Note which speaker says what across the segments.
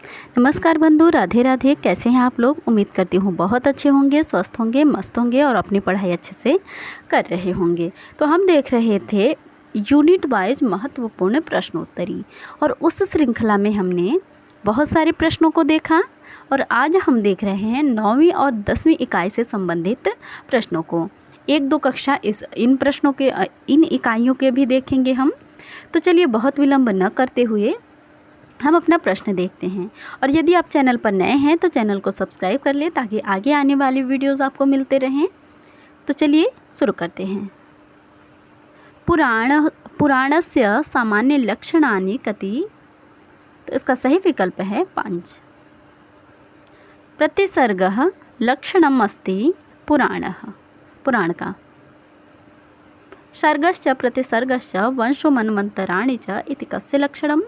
Speaker 1: नमस्कार बंधु, राधे राधे। कैसे हैं आप लोग? उम्मीद करती हूँ बहुत अच्छे होंगे, स्वस्थ होंगे, मस्त होंगे और अपनी पढ़ाई अच्छे से कर रहे होंगे। तो हम देख रहे थे यूनिट वाइज महत्वपूर्ण प्रश्नोत्तरी और उस श्रृंखला में हमने बहुत सारे प्रश्नों को देखा और आज हम देख रहे हैं 9वीं और 10वीं इकाई से संबंधित प्रश्नों को। एक दो कक्षा इन इकाइयों के भी देखेंगे हम। तो चलिए बहुत विलंब न करते हुए हम अपना प्रश्न देखते हैं। और यदि आप चैनल पर नए हैं तो चैनल को सब्सक्राइब कर लें ताकि आगे आने वाली वीडियोस आपको मिलते रहें। तो चलिए शुरू करते हैं। पुराणस्य सामान्य लक्षणानि कति? तो इसका सही विकल्प है 5। प्रतिसर्गः लक्षणम् अस्ति पुराण का। सर्गश्च प्रतिसर्गश्च वंशो मन्वन्तराणि च इति कस्य लक्षणं?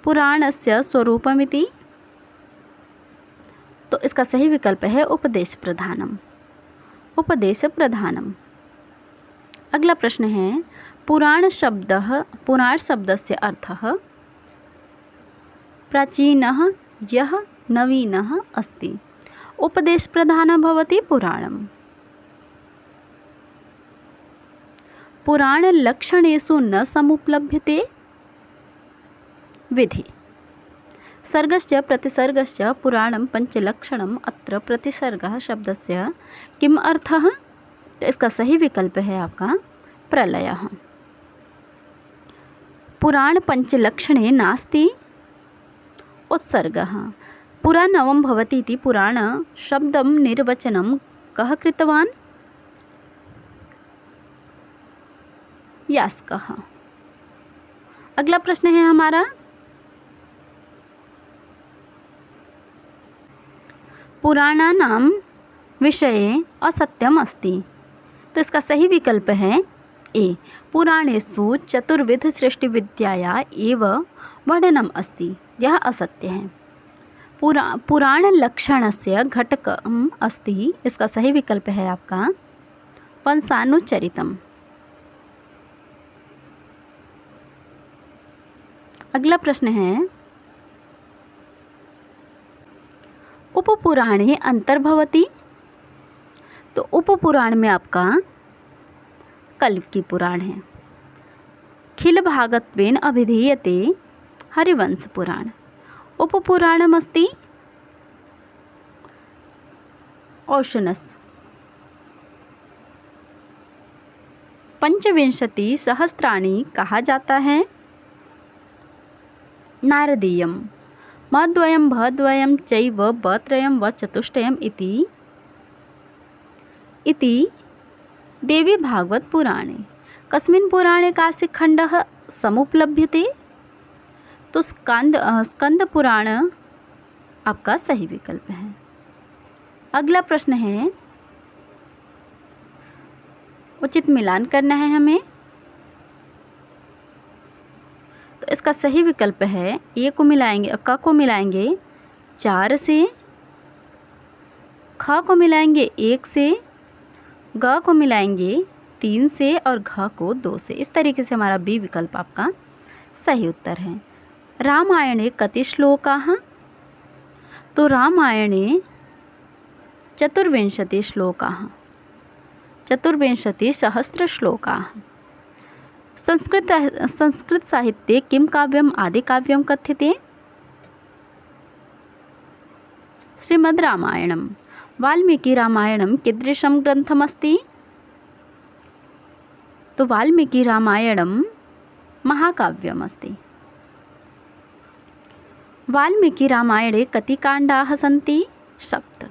Speaker 1: पुराणस्य स्वरूपमिति। तो इसका सही विकल्प है उपदेश प्रधानम। अगला प्रश्न है पुराण शब्दस्य अर्थः प्राचीनः यः नवीनः अस्ति उपदेश प्रधानः भवति पुराणम्। पुराण लक्षणेषु न समुपलभ्यते विधि। सर्गश्च प्रतिसर्गश्च पुराणं पंचलक्षणम् अत्र प्रतिसर्गः शब्दस्य किम अर्थः? तो इसका सही विकल्प है आपका प्रलयः। पुराण पंचलक्षणे नास्ति उत्सर्गः। पुराणवं भवति इति पुराण शब्दं निर्वचनं कः कृतवान्? यास्कः। अगला प्रश्न है हमारा पुराणानां विषये असत्यम अस्ति। तो इसका सही विकल्प है ए। पुराणेषु चतुर्विध सृष्टिविद्याया एव वर्णनम् अस्ति। यह असत्य है। पुराण लक्षणस्य घटकम् अस्ति। इसका सही विकल्प है आपका वंशानुचरितम्। अगला प्रश्न है उपपुराणे अंतर्भवति। तो उपपुराण में आपका कल्की पुराण है। खिल भागत्वेन अभिधीयते हरिवंश पुराण उपपुराणमस्ति औशनस्। 25 सहस्राणि कहा जाता है नारदीयम्। मद्वयं भद्वयं चैव बत्रयं व चतुष्टयम् इति देवी भागवत पुराणे कस्मिन् पुराणे काचित् खण्डः समुपलभ्यते? तो स्कंद पुराण आपका सही विकल्प है। अगला प्रश्न है उचित मिलान करना है हमें। तो इसका सही विकल्प है ए को मिलाएंगे, क को मिलाएंगे 4 से, ख को मिलाएंगे 1 से, ग को मिलाएंगे 3 से और घ को 2 से। इस तरीके से हमारा बी विकल्प आपका सही उत्तर है। रामायणे कति श्लोकाः? तो रामायणे 24 श्लोकाः 24 सहस्र श्लोकाः। संस्कृत साहित्ये किं काव्यम् आदिकाव्यं कथ्यते? श्रीमद् रामायणम्। वाल्मीकि रामायणं कीदृशं ग्रन्थमस्ति? तो वाल्मीकि रामायणं महाकाव्यमस्ति। वाल्मीकि रामायणे कति काण्डाः सन्ति? 7।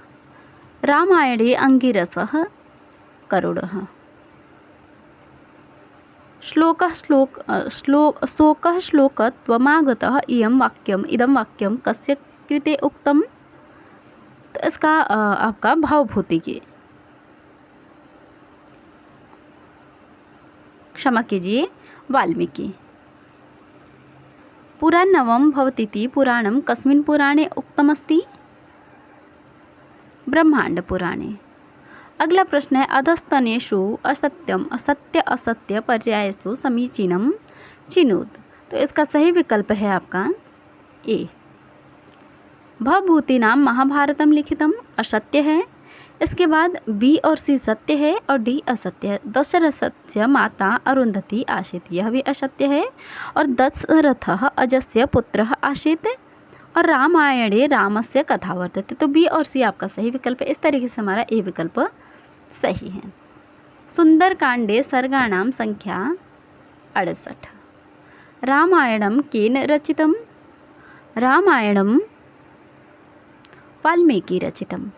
Speaker 1: रामायणे अंगिरसः करुणः। शोकः श्लोकत्वमागतः इदं वाक्यं कस्य कृते उक्तम्? तो इसका आपका भावभूति की, क्षमा कीजिए, वाल्मीकि। पुराणवं भवतीति पुराणं कस्मिन् पुराणे उक्तमस्ति? ब्रह्मांड पुराणे। अगला प्रश्न है अधस्तनेषु असत्य पर्यायेषु समीचीनं चिनुत। तो इसका सही विकल्प है आपका ए। भवभूतिनां महाभारतम लिखितम असत्य है। इसके बाद बी और सी सत्य है और डी असत्य है। दशरथस्य माता अरुंधति आसीत्, यह भी असत्य है। और दशरथः अजस्य पुत्रः आसीत् और रामायणे रामस्य कथा वर्तते। तो बी और सी आपका सही विकल्प है। इस तरीके से हमारा ए विकल्प सही है। सुंदरकांडे सर्गाणां संख्या 68। रामायणं केन रचितं? रामायणं वाल्मीकि रचितं।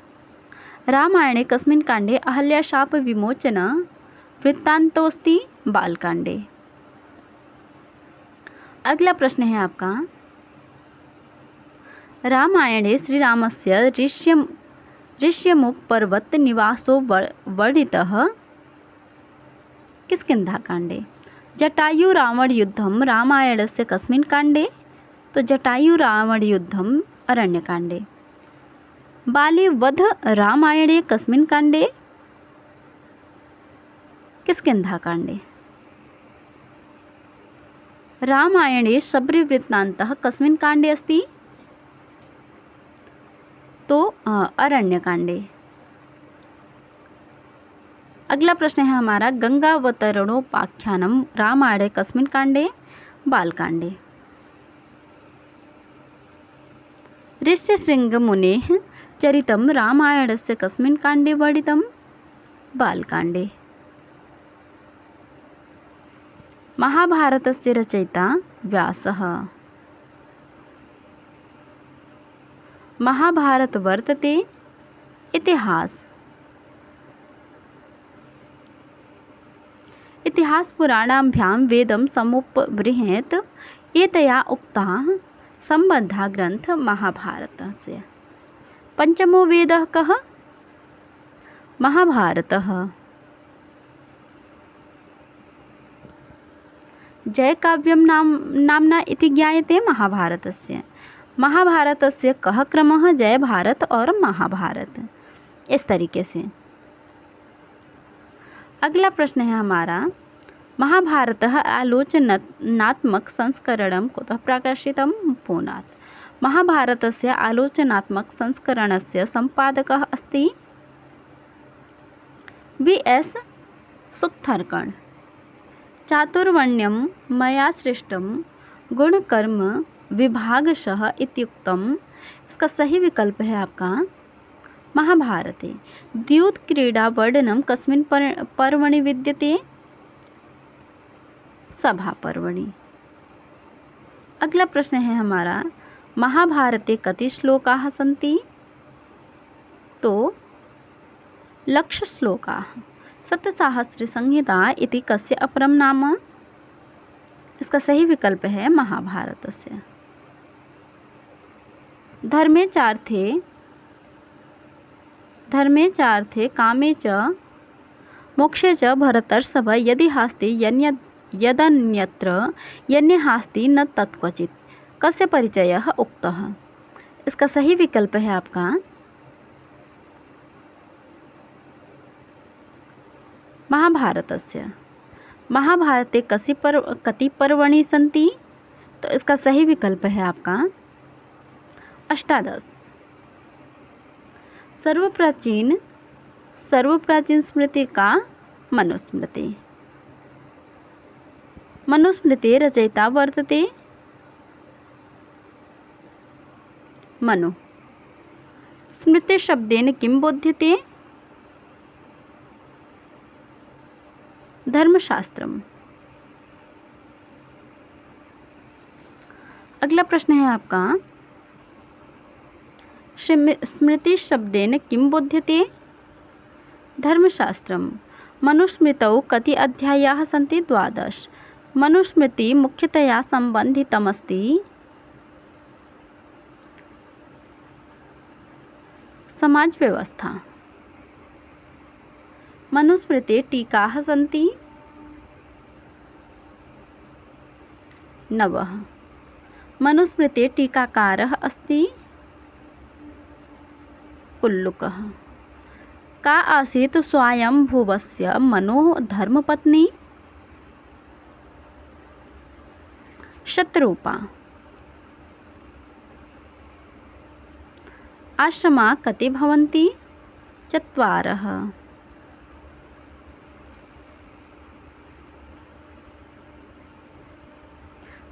Speaker 1: रामायणे कस्मिन् काण्डे अहल्याशाप विमोचन वृत्तान्तोऽस्ति? बालकांडे। अगला प्रश्न है आपका, रामायणे श्रीरामस्य ऋष्यमुख पर्वत निवासो वर्णितः किष्किन्धाकाण्डे। जटायु रावण युद्धम रामायणस्य कस्मिन् काण्डे? तो जटायु रावण युद्धम अरण्यकाण्डे। बालीवध रामायणे कस्मिन् काण्डे? किष्किन्धाकाण्डे। रामायणे शबरिवृत्तान्तः कस्मिन् काण्डे अस्ति? तो अरण्यकाण्डे। अगला प्रश्न है हमारा, गंगावतरणोपाख्यानं रामायणे कस्मिन् काण्डे? बालकाण्डे। ऋष्यशृङ्गमुनेः चरितं रामायणस्य कस्मिन् काण्डे वर्णितं? बालकाण्डे। महाभारतस्य रचयिता व्यासः। महाभारत वर्तते इतिहास। इतिहासपुराणाभ्यां वेदं समुपबृंहेत एतया उक्ताः सम्बद्धः ग्रन्थ महाभारतस्य। पंचमो वेदः कः? महाभारतः। जयकाव्यं नाम्ना इति ज्ञायते महाभारतस्य। महाभारतस्य कः क्रमः? जय भारत और महाभारत, इस तरीके से। अगला प्रश्न है हमारा, महाभारतः आलोचनात्मक संस्करणं कुतः प्रकाशितं? पूनात्। महाभारतस्य आलोचनात्मक संस्करणस्य संपादकः अस्ति? बी.एस. सुक्थरकण्। चातुर्वर्ण्यं मया सृष्टं गुणकर्म विभागशः इत्युक्तम्। इसका सही विकल्प है आपका महाभारते। द्यूतक्रीडा वर्णनं कस्मिन् पर्वणि विद्यते? सभापर्वणि। अगला प्रश्न है हमारा, महाभारते कति श्लोकाः सन्ति? तो लक्षश्लोकाः। शतसाहस्रसंहिता इति कस्य अपरं नाम? इसका सही विकल्प है महाभारतस्य। धर्मे चार्थे कामे च मोक्षे च भरतर्षभ यदि हास्ति यदन्यत्र यन्य हास्ति न तत्क्वचित्। कस्य परिचयः उक्तः? इसका सही विकल्प है आपका महाभारतस्य। महाभारते कति पर्वणि सन्ति? तो इसका सही विकल्प है आपका 18। सर्वप्राचीन स्मृति का मनुस्मृति। मनुस्मृते रचयिता वर्तते मनु। स्मृति शब्देन किं बोध्यते? धर्मशास्त्रम। अगला प्रश्न है आपका, स्मृति शब्देन किं बोध्यते? धर्मशास्त्रम। मनुस्मृतौ कति अध्यायाः सन्ति? 12। मनुस्मृति मुख्यतया संबंधितमस्ति समाज व्यवस्था। मनुस्मृते टीकाः सन्ति 9। मनुस्मृते टीकाकारः अस्ति कुल्लुकः। का आसीत् स्वायंभुवस्य मनोः धर्मपत्नी? शतरूपा। आश्रमा कति भवन्ति? चत्वारः।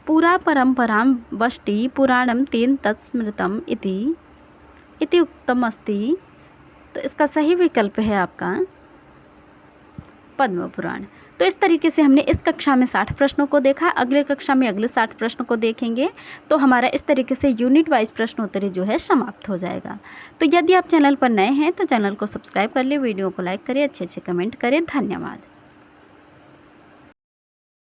Speaker 1: पुरा परम्परां वष्टि पुराणं तेन तत् स्मृतम् इति उक्तम अस्ति। तो इसका सही विकल्प है आपका पद्म पुराण। तो इस तरीके से हमने इस कक्षा में 60 प्रश्नों को देखा। अगले कक्षा में अगले 60 प्रश्नों को देखेंगे। तो हमारा इस तरीके से यूनिट वाइज प्रश्नोत्तरी जो है समाप्त हो जाएगा। तो यदि आप चैनल पर नए हैं तो चैनल को सब्सक्राइब कर ले, वीडियो को लाइक करें, अच्छे अच्छे कमेंट करें। धन्यवाद।